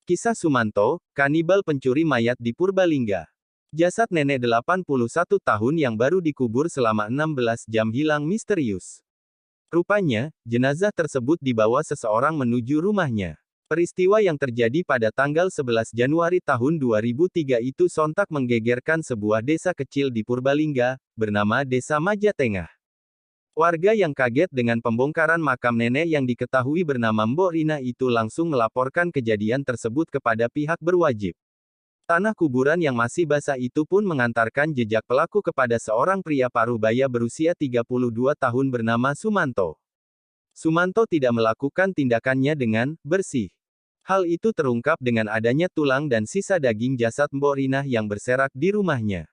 Kisah Sumanto, kanibal pencuri mayat di Purbalingga. Jasad nenek 81 tahun yang baru dikubur selama 16 jam hilang misterius. Rupanya, jenazah tersebut dibawa seseorang menuju rumahnya. Peristiwa yang terjadi pada tanggal 11 Januari tahun 2003 itu sontak menggegerkan sebuah desa kecil di Purbalingga, bernama Desa Majatengah. Warga yang kaget dengan pembongkaran makam nenek yang diketahui bernama Mbok Rina itu langsung melaporkan kejadian tersebut kepada pihak berwajib. Tanah kuburan yang masih basah itu pun mengantarkan jejak pelaku kepada seorang pria parubaya berusia 32 tahun bernama Sumanto. Sumanto tidak melakukan tindakannya dengan bersih. Hal itu terungkap dengan adanya tulang dan sisa daging jasad Mbok Rina yang berserak di rumahnya.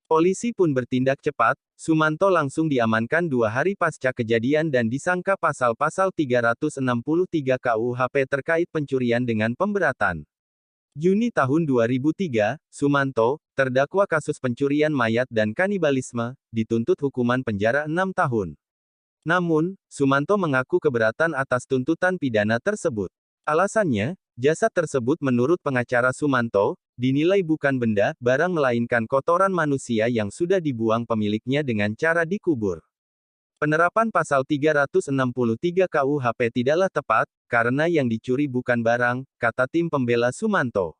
Polisi pun bertindak cepat, Sumanto langsung diamankan 2 hari pasca kejadian dan disangka pasal-pasal 363 KUHP terkait pencurian dengan pemberatan. Juni tahun 2003, Sumanto, terdakwa kasus pencurian mayat dan kanibalisme, dituntut hukuman penjara 6 tahun. Namun, Sumanto mengaku keberatan atas tuntutan pidana tersebut. Alasannya, jasad tersebut menurut pengacara Sumanto, dinilai bukan benda, barang melainkan kotoran manusia yang sudah dibuang pemiliknya dengan cara dikubur. Penerapan pasal 363 KUHP tidaklah tepat, karena yang dicuri bukan barang, kata tim pembela Sumanto.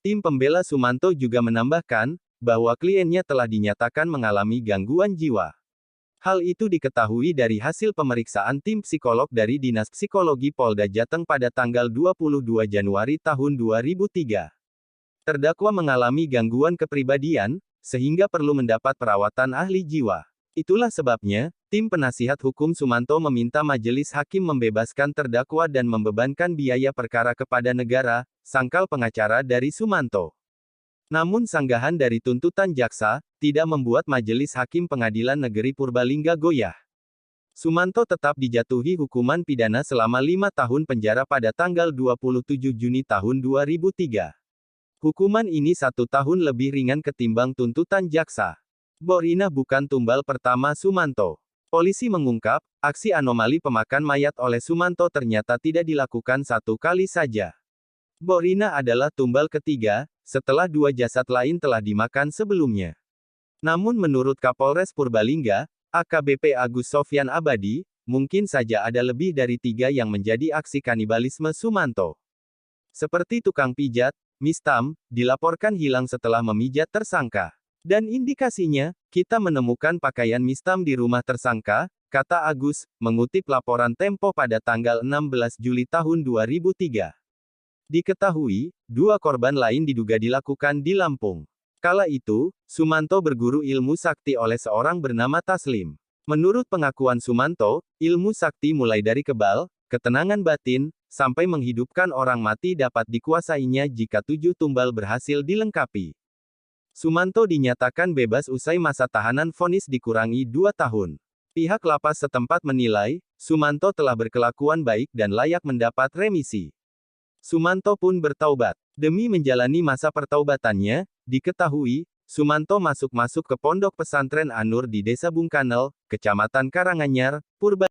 Tim pembela Sumanto juga menambahkan, bahwa kliennya telah dinyatakan mengalami gangguan jiwa. Hal itu diketahui dari hasil pemeriksaan tim psikolog dari Dinas Psikologi Polda Jateng pada tanggal 22 Januari tahun 2003. Terdakwa mengalami gangguan kepribadian, sehingga perlu mendapat perawatan ahli jiwa. Itulah sebabnya, tim penasihat hukum Sumanto meminta majelis hakim membebaskan terdakwa dan membebankan biaya perkara kepada negara, sangkal pengacara dari Sumanto. Namun sanggahan dari tuntutan jaksa, tidak membuat majelis hakim pengadilan negeri Purbalingga goyah. Sumanto tetap dijatuhi hukuman pidana selama 5 tahun penjara pada tanggal 27 Juni tahun 2003. Hukuman ini 1 tahun lebih ringan ketimbang tuntutan jaksa. Mbok Rina bukan tumbal pertama Sumanto. Polisi mengungkap, aksi anomali pemakan mayat oleh Sumanto ternyata tidak dilakukan 1 kali saja. Mbok Rina adalah tumbal ketiga, setelah 2 jasad lain telah dimakan sebelumnya. Namun menurut Kapolres Purbalingga, AKBP Agus Sofyan Abadi, mungkin saja ada lebih dari 3 yang menjadi aksi kanibalisme Sumanto. Seperti tukang pijat, Mistam, dilaporkan hilang setelah memijat tersangka. Dan indikasinya, kita menemukan pakaian Mistam di rumah tersangka, kata Agus, mengutip laporan Tempo pada tanggal 16 Juli tahun 2003. Diketahui, 2 korban lain diduga dilakukan di Lampung. Kala itu, Sumanto berguru ilmu sakti oleh seorang bernama Taslim. Menurut pengakuan Sumanto, ilmu sakti mulai dari kebal, ketenangan batin, sampai menghidupkan orang mati dapat dikuasainya jika 7 tumbal berhasil dilengkapi. Sumanto dinyatakan bebas usai masa tahanan vonis dikurangi 2 tahun. Pihak lapas setempat menilai, Sumanto telah berkelakuan baik dan layak mendapat remisi. Sumanto pun bertaubat. Demi menjalani masa pertaubatannya, diketahui, Sumanto masuk ke pondok pesantren An-Nur di Desa Bungkanel, Kecamatan Karanganyar, Purbalingga.